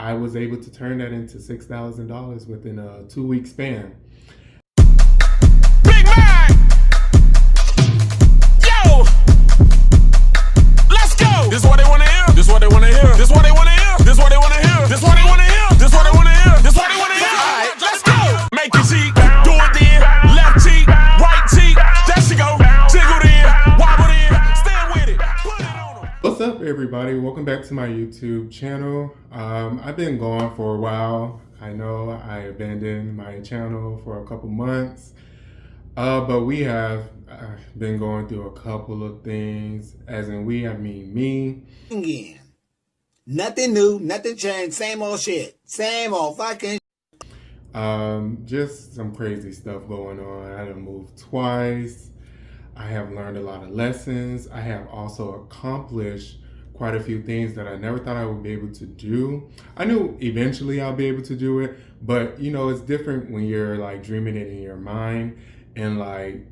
I was able to turn that into $6,000 within a 2-week span. Big man! Yo! Let's go! This is what they wanna hear. This is what they wanna hear. This is what they wanna hear. This is what they wanna hear. This is what they wanna hear. This is what they wanna hear. This is what they wanna hear. All right, let's go! Make your cheek, do it then. Left cheek, right cheek. There she go. Jiggle then, wobble then. Stand with it. Put it on them. What's up, everybody? Welcome back to my YouTube channel. I've been gone for a while. I know I abandoned my channel for a couple months, but we have been going through a couple of things. As in we, I mean me. Again. Nothing new, nothing changed, same old shit. Same old fucking Just some crazy stuff going on. I done moved twice. I have learned a lot of lessons. I have also accomplished quite a few things that I never thought I would be able to do. I knew eventually I'll be able to do it, but you know, it's different when you're like dreaming it in your mind and like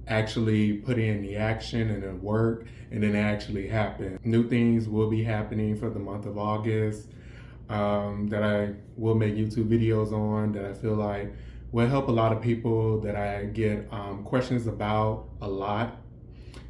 actually putting in the action and the work and then it actually happen. New things will be happening for the month of August that I will make YouTube videos on that I feel like will help a lot of people that I get questions about a lot.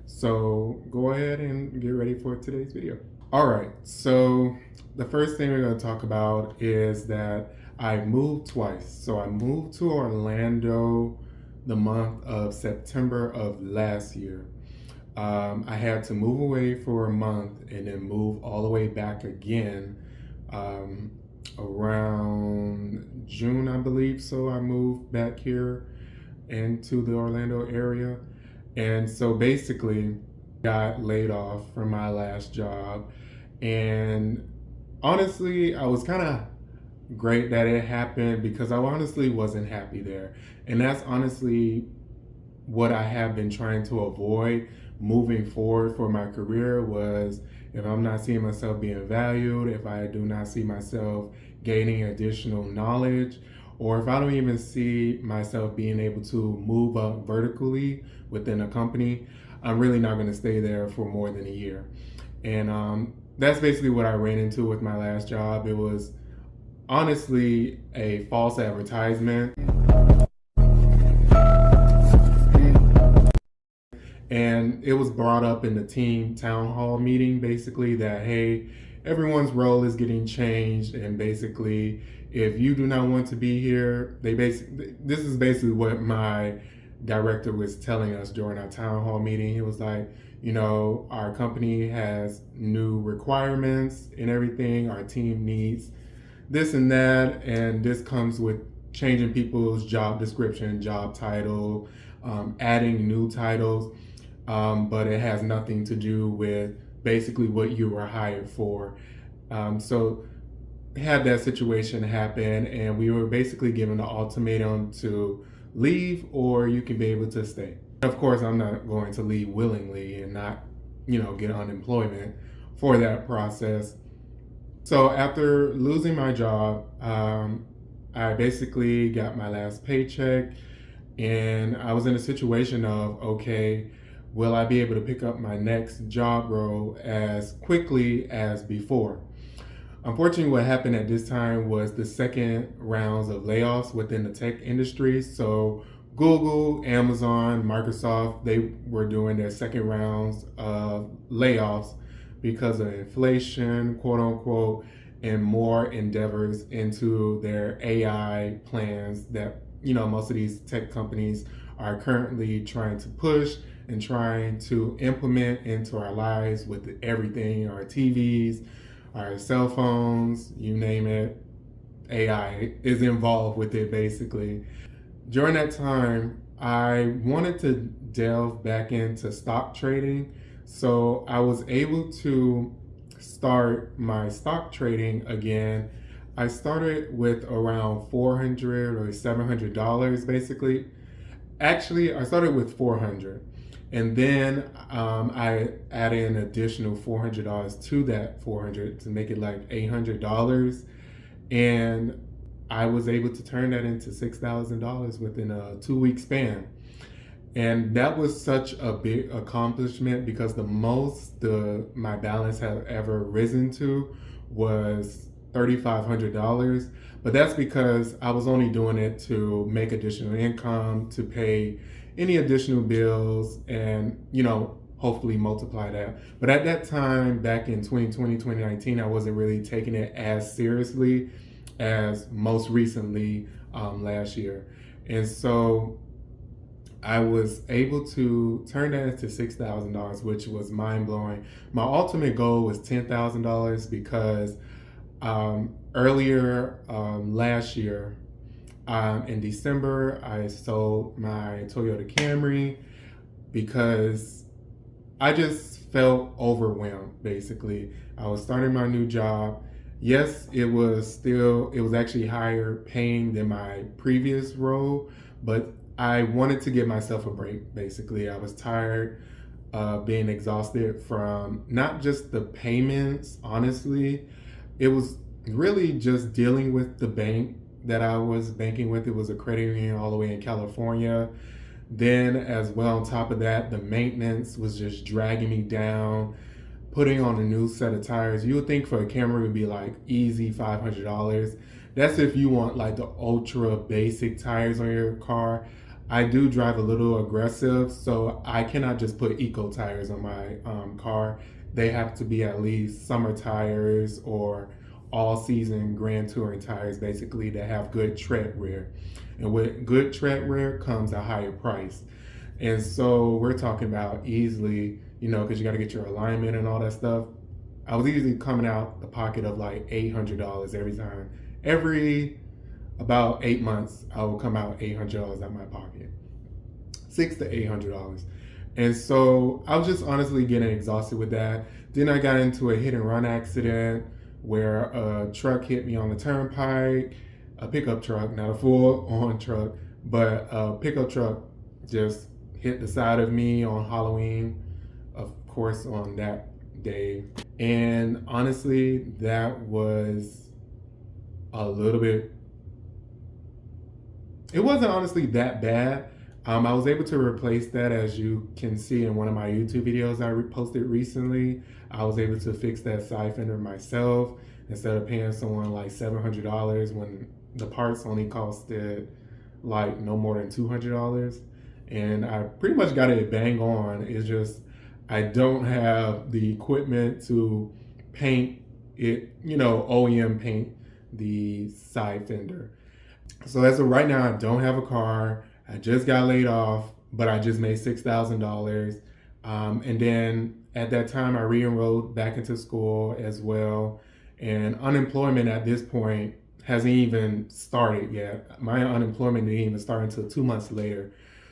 So go ahead and get ready for today's video. All right, so the first thing we're going to talk about is that I moved twice. So I moved to Orlando the month of September of last year. I had to move away for a month and then move all the way back again around June, I believe. So I moved back here into the Orlando area. And so basically got laid off from my last job. And honestly, I was kind of great that it happened because I honestly wasn't happy there. And that's honestly what I have been trying to avoid moving forward for my career was if I'm not seeing myself being valued, if I do not see myself gaining additional knowledge, or if I don't even see myself being able to move up vertically within a company, I'm really not going to stay there for more than a year. And that's basically what I ran into with my last job. It was honestly a false advertisement. And it was brought up in the team town hall meeting, basically, that, hey, everyone's role is getting changed. And basically, if you do not want to be here, this is basically what my director was telling us during our town hall meeting. He was like, you know, our company has new requirements and everything. Our team needs this and that. And this comes with changing people's job description, job title, adding new titles. But it has nothing to do with basically what you were hired for. So had that situation happen and we were basically given the ultimatum to leave or you can be able to stay. Of course, I'm not going to leave willingly and not, you know, get unemployment for that process. So after losing my job, I basically got my last paycheck and I was in a situation of, okay, will I be able to pick up my next job role as quickly as before? Unfortunately, what happened at this time was the second rounds of layoffs within the tech industry. So Google, Amazon, Microsoft, they were doing their second rounds of layoffs because of inflation, quote unquote, and more endeavors into their AI plans that, you know, most of these tech companies are currently trying to push and trying to implement into our lives with everything, our TVs, our cell phones, you name it. AI is involved with it basically. During that time, I wanted to delve back into stock trading. So I was able to start my stock trading again. I started with around $400 or $700 basically. Actually, I started with $400. And then I added an additional $400 to that $400 to make it like $800. And I was able to turn that into $6,000 within a 2-week span. And that was such a big accomplishment because the most my balance had ever risen to was $3,500, but that's because I was only doing it to make additional income, to pay any additional bills, and hopefully multiply that. But at that time, back in 2020, 2019, I wasn't really taking it as seriously as most recently last year. And so I was able to turn that into $6,000, which was mind blowing. My ultimate goal was $10,000 because earlier last year, in December, I sold my Toyota Camry because I just felt overwhelmed, basically. I was starting my new job. Yes, it was actually higher paying than my previous role, but I wanted to give myself a break, basically. I was tired of being exhausted from not just the payments, honestly. It was really just dealing with the bank that I was banking with. It was a credit union all the way in California. Then, as well, on top of that, the maintenance was just dragging me down. Putting on a new set of tires, you would think for a Camry would be like easy $500. That's if you want like the ultra basic tires on your car. I do drive a little aggressive, so I cannot just put eco tires on my car. They have to be at least summer tires or all season Grand Touring tires, basically, that have good tread wear. And with good tread wear comes a higher price. And so we're talking about easily, because you got to get your alignment and all that stuff. I was easily coming out the pocket of like $800 every time. Every about 8 months, I will come out $800 out of my pocket. $600 to $800. And so I was just honestly getting exhausted with that. Then I got into a hit and run accident where a truck hit me on the turnpike, a pickup truck, not a full-on truck, but a pickup truck just hit the side of me on Halloween, of course, on that day. And honestly, that was a little bit, it wasn't honestly that bad. I was able to replace that, as you can see in one of my YouTube videos I posted recently. I was able to fix that side fender myself instead of paying someone like $700 when the parts only costed like no more than $200. And I pretty much got it bang on. It's just I don't have the equipment to paint it, OEM paint the side fender. So as of right now, I don't have a car. I just got laid off, but I just made $6,000. And then at that time, I re-enrolled back into school as well. And unemployment at this point hasn't even started yet. My unemployment didn't even start until 2 months later.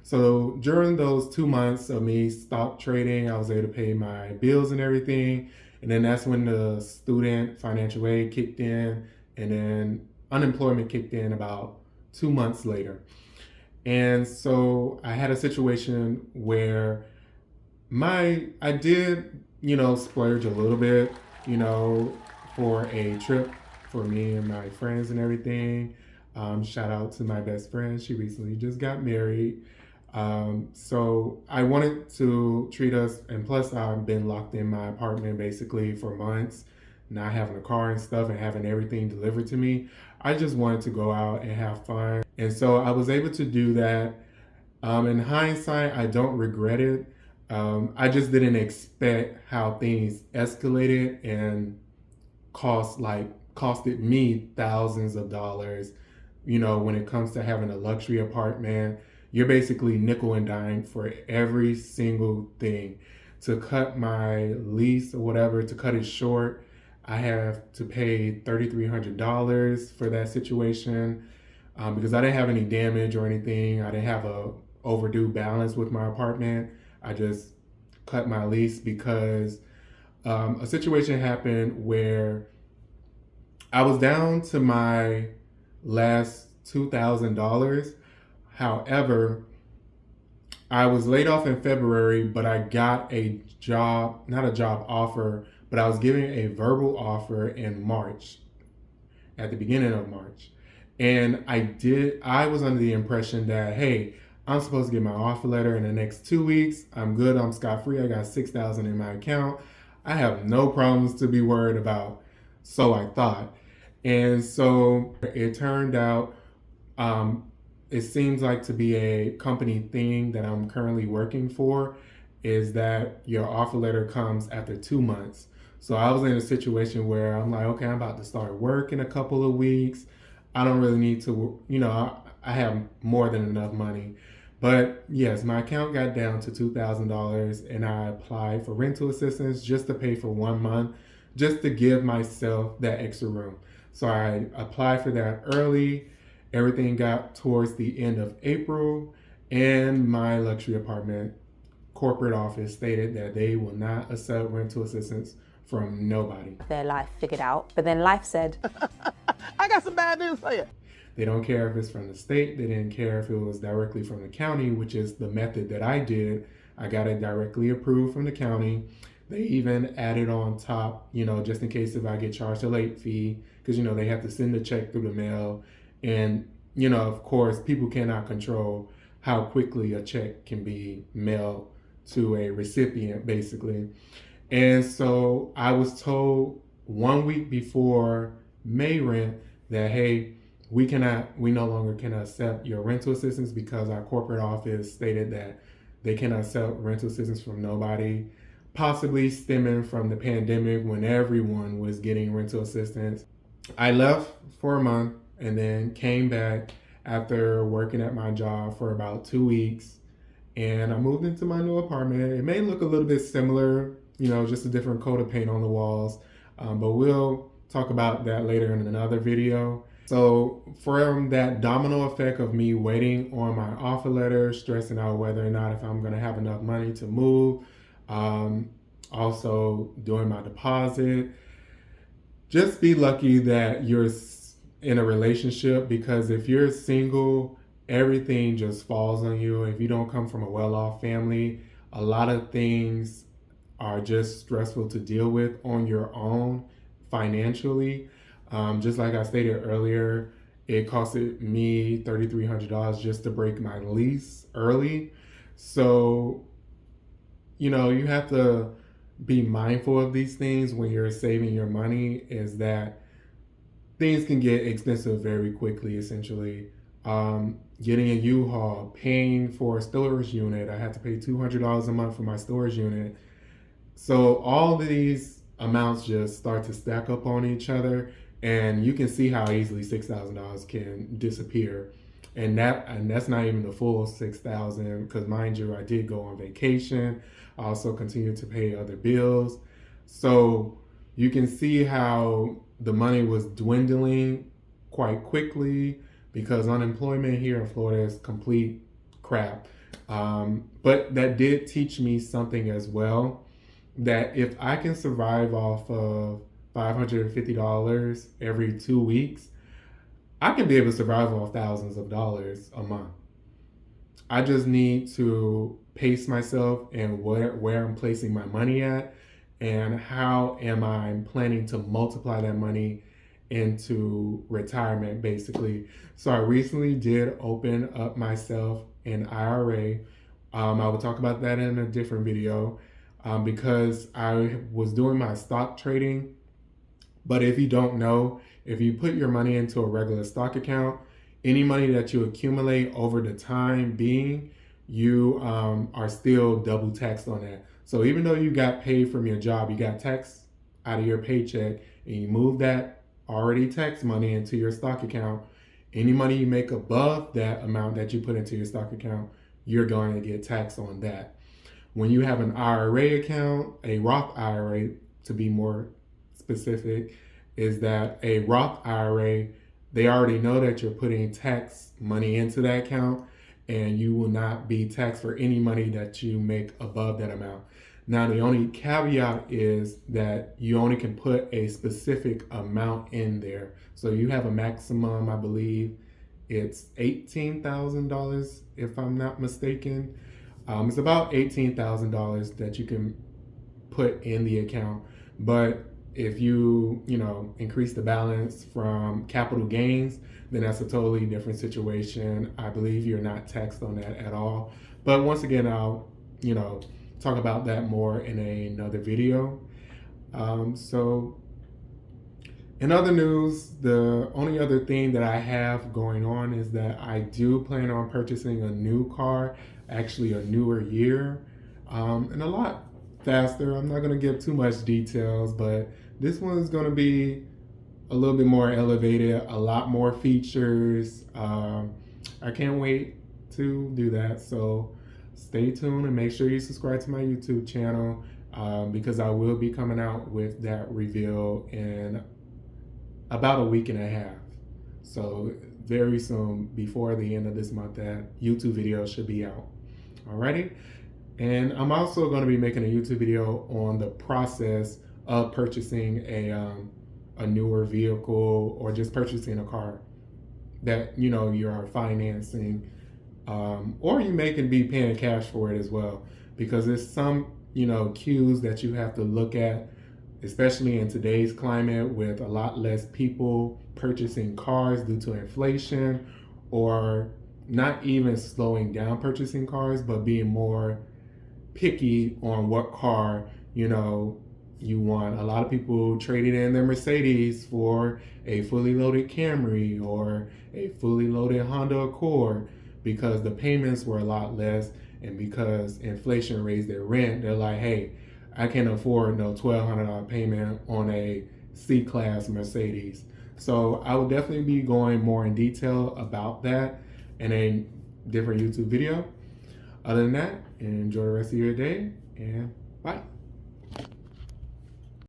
So during those 2 months of me stock trading, I was able to pay my bills and everything. And then that's when the student financial aid kicked in. And then unemployment kicked in about 2 months later. And so I had a situation where I did, splurge a little bit, for a trip for me and my friends and everything. Shout out to my best friend. She recently just got married. So I wanted to treat us, and plus I've been locked in my apartment basically for months, not having a car and stuff and having everything delivered to me. I just wanted to go out and have fun. And so I was able to do that. In hindsight, I don't regret it. I just didn't expect how things escalated and costed me thousands of dollars. When it comes to having a luxury apartment, you're basically nickel and dime for every single thing. To cut my lease or whatever, to cut it short, I have to pay $3,300 for that situation because I didn't have any damage or anything. I didn't have a overdue balance with my apartment. I just cut my lease because a situation happened where I was down to my last $2,000. However, I was laid off in February, but I got a job, not a job offer, but I was given a verbal offer in March, at the beginning of March. And I was under the impression that, hey, I'm supposed to get my offer letter in the next 2 weeks. I'm good. I'm scot-free. I got $6,000 in my account. I have no problems to be worried about. So I thought. And so it turned out, it seems like to be a company thing that I'm currently working for, is that your offer letter comes after 2 months. So I was in a situation where I'm like, okay, I'm about to start work in a couple of weeks. I don't really need to, I have more than enough money. But yes, my account got down to $2,000 and I applied for rental assistance just to pay for 1 month, just to give myself that extra room. So I applied for that early. Everything got towards the end of April, and my luxury apartment corporate office stated that they will not accept rental assistance from nobody. Their life figured out, but then life said, I got some bad news for you. They don't care if it's from the state. They didn't care if it was directly from the county, which is the method that I did. I got it directly approved from the county. They even added on top, just in case if I get charged a late fee, because, they have to send the check through the mail. And, of course, people cannot control how quickly a check can be mailed to a recipient, basically. And so I was told 1 week before May rent that, hey, we no longer can accept your rental assistance because our corporate office stated that they cannot accept rental assistance from nobody, possibly stemming from the pandemic when everyone was getting rental assistance. I left for a month and then came back after working at my job for about 2 weeks, and I moved into my new apartment. It may look a little bit similar, just a different coat of paint on the walls, but we'll talk about that later in another video. So from that domino effect of me waiting on my offer letter, stressing out whether or not if I'm going to have enough money to move, also doing my deposit, just be lucky that you're in a relationship, because if you're single, everything just falls on you. If you don't come from a well-off family, a lot of things are just stressful to deal with on your own financially. Just like I stated earlier, it costed me $3,300 just to break my lease early. So, you have to be mindful of these things when you're saving your money, is that things can get expensive very quickly, essentially. Getting a U-Haul, paying for a storage unit. I had to pay $200 a month for my storage unit. So all these amounts just start to stack up on each other, and you can see how easily $6,000 can disappear. And that's not even the full $6,000, because mind you, I did go on vacation. I also continued to pay other bills. So you can see how the money was dwindling quite quickly, because unemployment here in Florida is complete crap. But that did teach me something as well, that if I can survive off of $550 every 2 weeks, I can be able to survive off thousands of dollars a month. I just need to pace myself and where I'm placing my money at, and how am I planning to multiply that money into retirement, basically. So I recently did open up myself an IRA. I will talk about that in a different video, because I was doing my stock trading. But if you don't know, if you put your money into a regular stock account, any money that you accumulate over the time being, you are still double taxed on that. So even though you got paid from your job, you got taxed out of your paycheck, and you move that already taxed money into your stock account, any money you make above that amount that you put into your stock account, you're going to get taxed on that. When you have an IRA account, a Roth IRA to be more specific, is that a Roth IRA, they already know that you're putting tax money into that account, and you will not be taxed for any money that you make above that amount. Now, the only caveat is that you only can put a specific amount in there. So you have a maximum, I believe it's $18,000, if I'm not mistaken. It's about $18,000 that you can put in the account. But if you increase the balance from capital gains, then that's a totally different situation. I believe you're not taxed on that at all. But once again, I'll talk about that more in another video. So In other news, the only other thing that I have going on is that I do plan on purchasing a new car, actually a newer year, and a lot faster. I'm not going to give too much details, but this one is going to be a little bit more elevated, a lot more features. I can't wait to do that. So stay tuned and make sure you subscribe to my YouTube channel because I will be coming out with that reveal in about a week and a half. So very soon, before the end of this month, that YouTube video should be out. Alrighty. And I'm also going to be making a YouTube video on the process of purchasing a newer vehicle or just purchasing a car that you're financing, or you may can be paying cash for it as well, because there's some cues that you have to look at, especially in today's climate with a lot less people purchasing cars due to inflation, or not even slowing down purchasing cars, but being more picky on what car you want. A lot of people traded in their Mercedes for a fully loaded Camry or a fully loaded Honda Accord because the payments were a lot less, and because inflation raised their rent, they're like, hey, I can't afford no $1,200 payment on a C-Class Mercedes. So I will definitely be going more in detail about that in a different YouTube video. Other than that, enjoy the rest of your day, and bye.